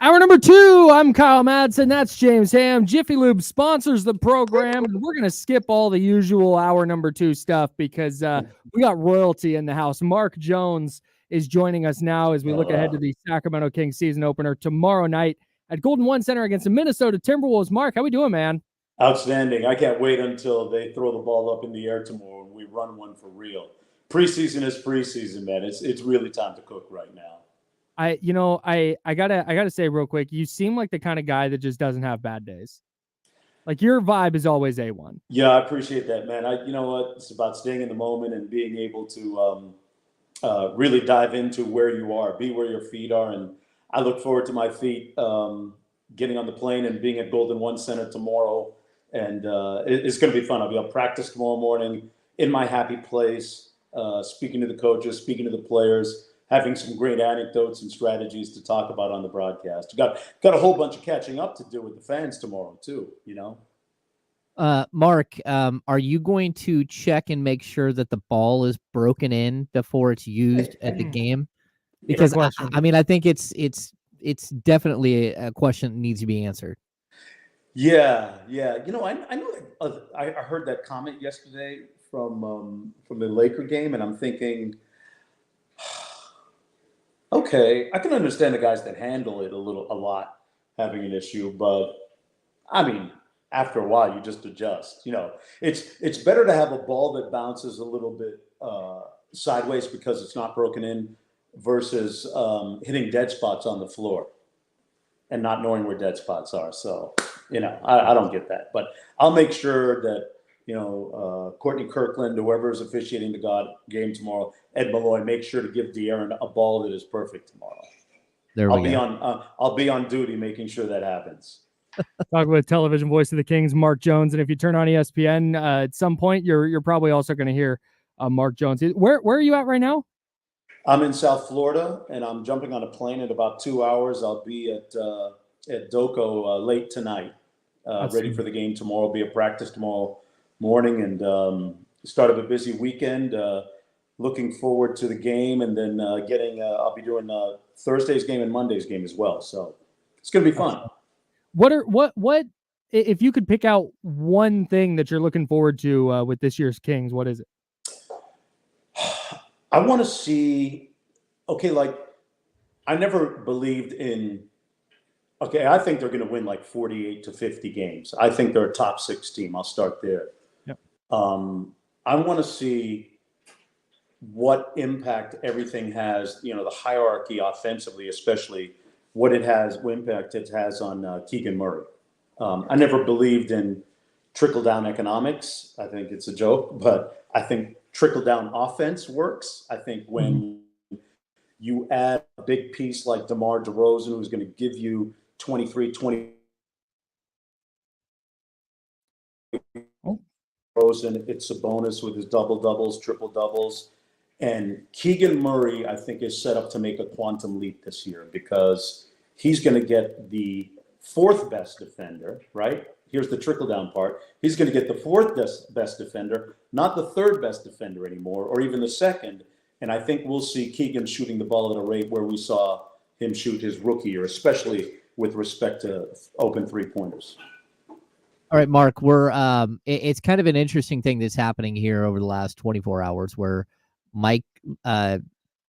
Hour number 2, I'm Kyle Madsen. That's James Ham. Jiffy Lube sponsors the program, and we're going to skip all the usual hour number 2 stuff because we got royalty in the house. Mark Jones is joining us now as we look ahead to the Sacramento Kings season opener tomorrow night at Golden One Center against the Minnesota Timberwolves. Mark, how we doing, man? Outstanding. I can't wait until they throw the ball up in the air tomorrow and we run one for real. Preseason is preseason, man. It's really time to cook right now. I gotta say real quick, you seem like the kind of guy that just doesn't have bad days. Like your vibe is always A1. Yeah, I appreciate that, man. You know what? It's about staying in the moment and being able to really dive into where you are, be where your feet are. And I look forward to my feet getting on the plane and being at Golden One Center tomorrow. And it's going to be fun. I'll be on practice tomorrow morning in my happy place, speaking to the coaches, speaking to the players, having some great anecdotes and strategies to talk about on the broadcast. Got a whole bunch of catching up to do with the fans tomorrow too, you know? Mark, are you going to check and make sure that the ball is broken in before it's used at the game? Because I mean, I think it's definitely a question that needs to be answered. Yeah. You know, I know that I heard that comment yesterday from the Laker game, and I'm thinking, okay, I can understand the guys that handle it a lot having an issue, but I mean, after a while, you just adjust. You know, it's better to have a ball that bounces a little bit sideways because it's not broken in versus hitting dead spots on the floor and not knowing where dead spots are. So, you know, I don't get that, but I'll make sure that, you know, Courtney Kirkland, whoever is officiating the game tomorrow, Ed Malloy, make sure to give De'Aaron a ball that is perfect tomorrow. I'll be on duty making sure that happens. Talk with television voice of the Kings, Mark Jones, and if you turn on ESPN at some point, you're probably also going to hear Mark Jones. Where are you at right now? I'm in South Florida, and I'm jumping on a plane in about 2 hours. I'll be at Doco late tonight, ready for the game tomorrow. I'll be at practice tomorrow morning, and start of a busy weekend. Looking forward to the game, and then I'll be doing Thursday's game and Monday's game as well. So it's going to be fun. What if you could pick out one thing that you're looking forward to with this year's Kings? What is it? I want to see. Okay, like I never believed in. Okay, I think they're going to win like 48 to 50 games. I think they're a top 6 team. I'll start there. Yep. I want to see what impact everything has, you know, the hierarchy offensively, especially what impact it has on Keegan Murray. I never believed in trickle-down economics. I think it's a joke, but I think trickle-down offense works. I think when you add a big piece like DeRozan, who's going to give you 23, 20. DeRozan, it's Sabonis with his double-doubles, triple-doubles. And Keegan Murray, I think, is set up to make a quantum leap this year because he's going to get the 4th best defender, right? Here's the trickle-down part. He's going to get the 4th best defender, not the 3rd best defender anymore, or even the 2nd. And I think we'll see Keegan shooting the ball at a rate where we saw him shoot his rookie year, especially with respect to open three-pointers. All right, Mark, it's kind of an interesting thing that's happening here over the last 24 hours where Mike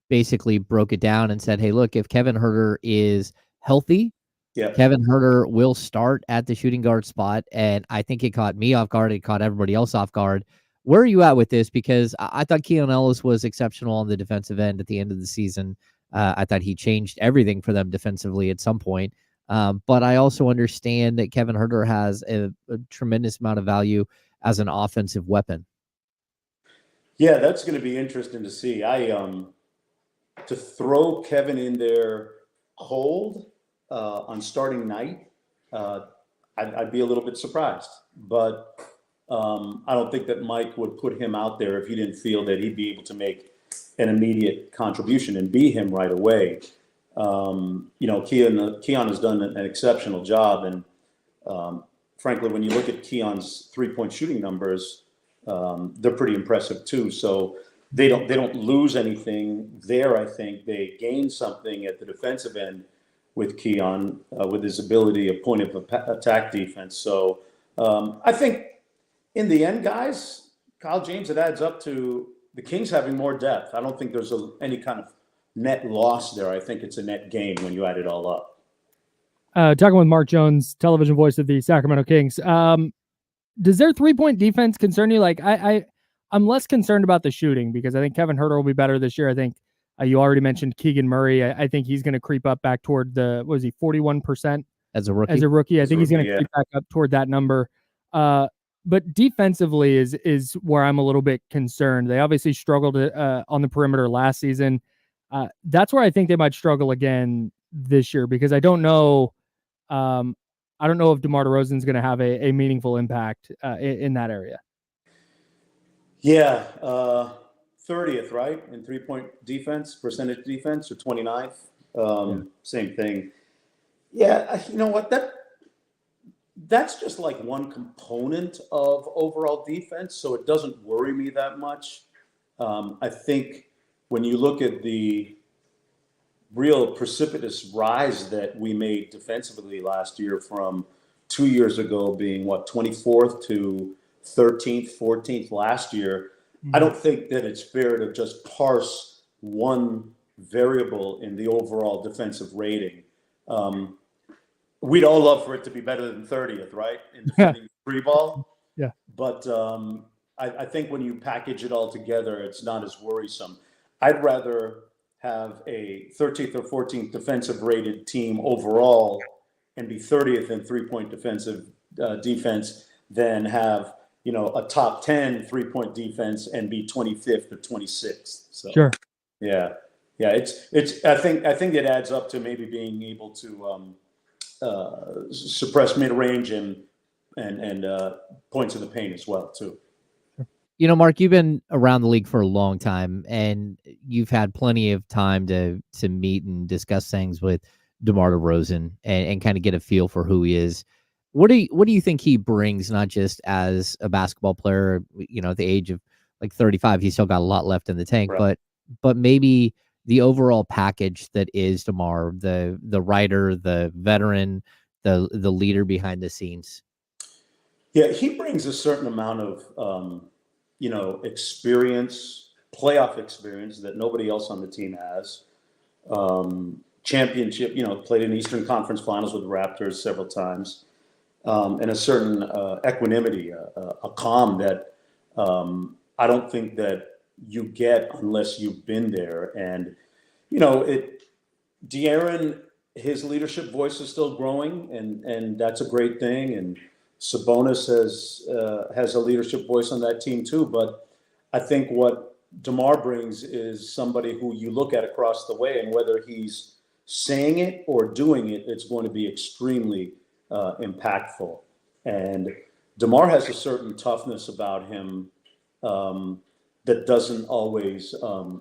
basically broke it down and said, hey, look, if Kevin Huerter is healthy, Kevin Huerter will start at the shooting guard spot. And I think it caught me off guard. It caught everybody else off guard. Where are you at with this? Because I thought Keon Ellis was exceptional on the defensive end at the end of the season. I thought he changed everything for them defensively at some point. But I also understand that Kevin Huerter has a tremendous amount of value as an offensive weapon. Yeah, that's going to be interesting to see. To throw Kevin in there cold on starting night, I'd be a little bit surprised. But I don't think that Mike would put him out there if he didn't feel that he'd be able to make an immediate contribution and be him right away. You know, Keon has done an exceptional job, and frankly, when you look at Keon's three-point shooting numbers, they're pretty impressive too. So they don't lose anything there. I think they gain something at the defensive end with Keon with his ability of point of attack defense. So I think in the end, guys, Kyle James, it adds up to the Kings having more depth. I don't think there's any kind of net loss there. I think it's a net gain when you add it all up. Talking with Mark Jones, television voice of the Sacramento Kings. Does their 3-point defense concern you? Like I'm less concerned about the shooting because I think Kevin Huerter will be better this year. I think you already mentioned Keegan Murray. I think he's going to creep up back toward 41% as a rookie. I think he's going to creep back up toward that number. But defensively is where I'm a little bit concerned. They obviously struggled on the perimeter last season. That's where I think they might struggle again this year because I don't know. I don't know if DeMar DeRozan is going to have a meaningful impact in that area. Yeah, 30th, right, in 3-point percentage defense, or 29th. Same thing. Yeah, you know what? That's just like one component of overall defense, so it doesn't worry me that much. I think when you look at the real precipitous rise that we made defensively last year from 2 years ago being 24th to 13th, 14th last year, I don't think that it's fair to just parse one variable in the overall defensive rating. We'd all love for it to be better than 30th, right? In defending free ball. Yeah. But I think when you package it all together, it's not as worrisome. I'd rather have a 13th or 14th defensive rated team overall and be 30th in 3-point defensive defense than have, a top 10 3-point defense and be 25th or 26th. So, sure. Yeah. I think it adds up to maybe being able to suppress mid-range and points in the paint as well too. Mark, you've been around the league for a long time, and you've had plenty of time to meet and discuss things with DeMar DeRozan and kind of get a feel for who he is. What do you think he brings, not just as a basketball player? At the age of like 35, he's still got a lot left in the tank, right. but maybe the overall package that is DeMar, the writer, the veteran, the leader behind the scenes. Yeah, he brings a certain amount of experience, playoff experience that nobody else on the team has. Championship, played in Eastern Conference Finals with the Raptors several times, and a certain equanimity, a calm that I don't think that you get unless you've been there. And, De'Aaron, his leadership voice is still growing, and that's a great thing. And Sabonis has a leadership voice on that team too. But I think what DeMar brings is somebody who you look at across the way, and whether he's saying it or doing it, it's going to be extremely impactful. And DeMar has a certain toughness about him that doesn't always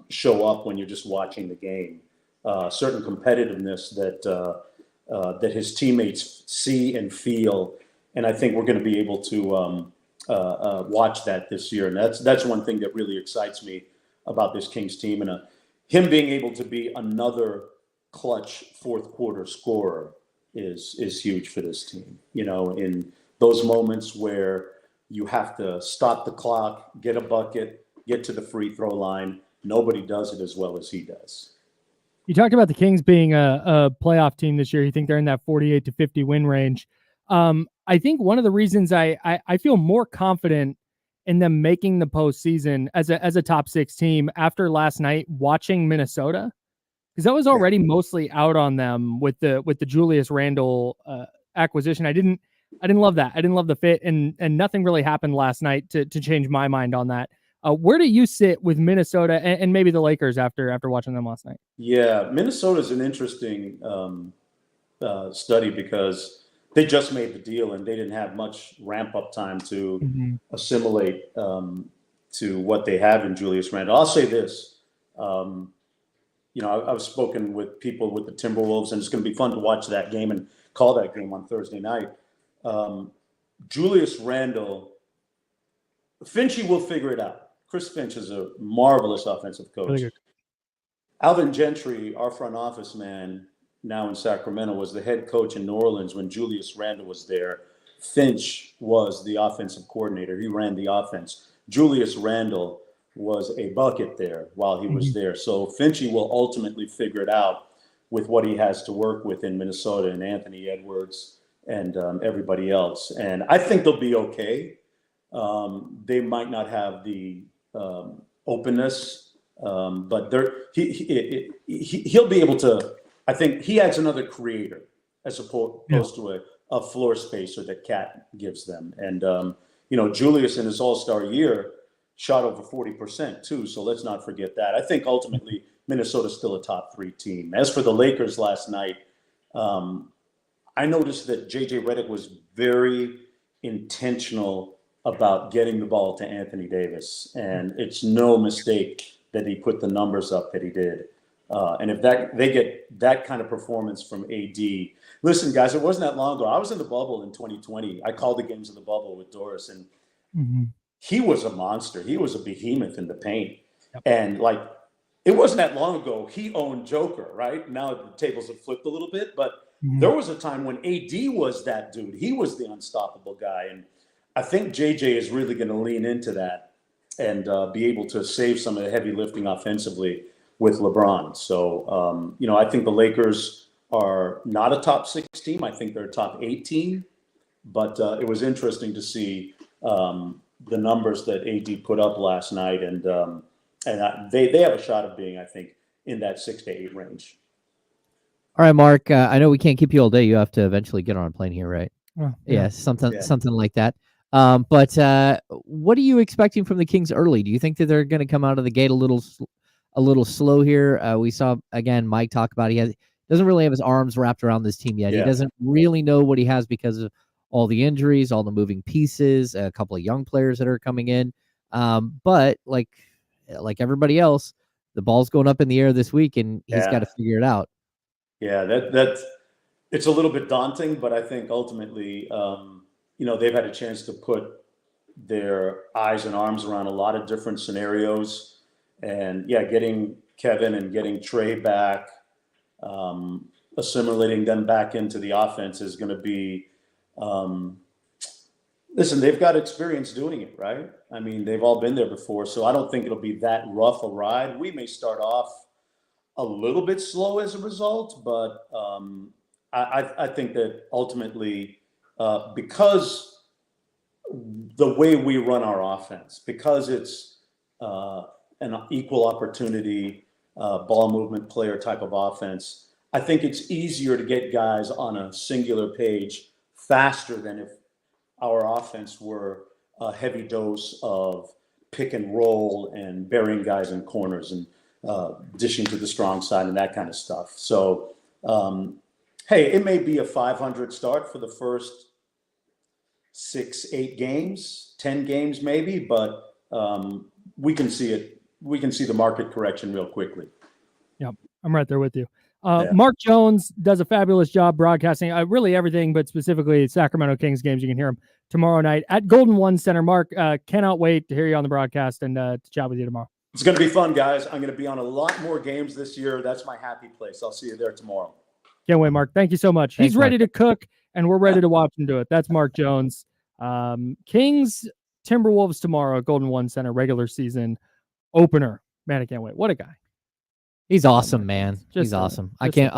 show up when you're just watching the game. Certain competitiveness that his teammates see and feel, and I think we're going to be able to watch that this year. And that's one thing that really excites me about this Kings team, and him being able to be another clutch fourth quarter scorer is huge for this team. In those moments where you have to stop the clock, get a bucket, get to the free throw line, nobody does it as well as he does. You talked about the Kings being a playoff team this year. You think they're in that 48 to 50 win range. I think one of the reasons I feel more confident in them making the postseason as a top 6 team after last night watching Minnesota, because I was already mostly out on them with the Julius Randle acquisition. I didn't love that. I didn't love the fit, and nothing really happened last night to change my mind on that. Where do you sit with Minnesota and maybe the Lakers after watching them last night? Yeah, Minnesota is an interesting study because they just made the deal and they didn't have much ramp up time to assimilate to what they have in Julius Randle. I'll say this. I've spoken with people with the Timberwolves, and it's going to be fun to watch that game and call that game on Thursday night. Julius Randle, Finchy will figure it out. Chris Finch is a marvelous offensive coach. Really good. Alvin Gentry, our front office man, now in Sacramento, was the head coach in New Orleans when Julius Randle was there. Finch was the offensive coordinator. He ran the offense. Julius Randle was a bucket there while he was there. So Finchy will ultimately figure it out with what he has to work with in Minnesota and Anthony Edwards and everybody else. And I think they'll be okay. They might not have the openness, but he'll be able to. I think he adds another creator as opposed to a floor spacer that Cat gives them. And Julius in his All-Star year shot over 40% too. So let's not forget that. I think ultimately Minnesota's still a top 3 team. As for the Lakers last night, I noticed that JJ Redick was very intentional about getting the ball to Anthony Davis. And it's no mistake that he put the numbers up that he did. And if they get that kind of performance from AD, listen, guys, it wasn't that long ago. I was in the bubble in 2020. I called the games in the bubble with Doris, and he was a monster. He was a behemoth in the paint. Yep. And it wasn't that long ago. He owned Joker, right? Now the tables have flipped a little bit, but there was a time when AD was that dude. He was the unstoppable guy. And I think JJ is really going to lean into that and be able to save some of the heavy lifting offensively with LeBron. So, I think the Lakers are not a top 6 team. I think they're a top 8 team. But it was interesting to see the numbers that AD put up last night. And they have a shot of being, I think, in that 6 to 8 range. All right, Mark, I know we can't keep you all day. You have to eventually get on a plane here, right? Oh, yeah, something like that. But what are you expecting from the Kings early? Do you think that they're going to come out of the gate a little slow here? We saw, again, Mike talk about he doesn't really have his arms wrapped around this team yet. Yeah. He doesn't really know what he has because of all the injuries, all the moving pieces, a couple of young players that are coming in. But like everybody else, the ball's going up in the air this week, and he's got to figure it out. Yeah, that's it's a little bit daunting, but I think ultimately, they've had a chance to put their eyes and arms around a lot of different scenarios. And getting Kevin and getting Trey back, assimilating them back into the offense is going to be, listen, they've got experience doing it, right? I mean, they've all been there before, so I don't think it'll be that rough a ride. We may start off a little bit slow as a result, but I think that ultimately, because the way we run our offense, because it's an equal opportunity ball movement player type of offense, I think it's easier to get guys on a singular page faster than if our offense were a heavy dose of pick and roll and burying guys in corners and dishing to the strong side and that kind of stuff. So, hey, it may be a 500 start for the first 6, 8 games, 10 games maybe, but we can see it. We can see the market correction real quickly. Yep, I'm right there with you. Mark Jones does a fabulous job broadcasting really everything, but specifically Sacramento Kings games. You can hear him tomorrow night at Golden One Center. Mark, cannot wait to hear you on the broadcast and to chat with you tomorrow. It's going to be fun, guys. I'm going to be on a lot more games this year. That's my happy place. I'll see you there tomorrow. Can't wait, Mark. Thank you so much. He's ready to cook, and we're ready to watch him do it. That's Mark Jones. Kings, Timberwolves tomorrow at Golden One Center, regular season opener. Man, I can't wait. What a guy. He's awesome, man. He's awesome. I can't.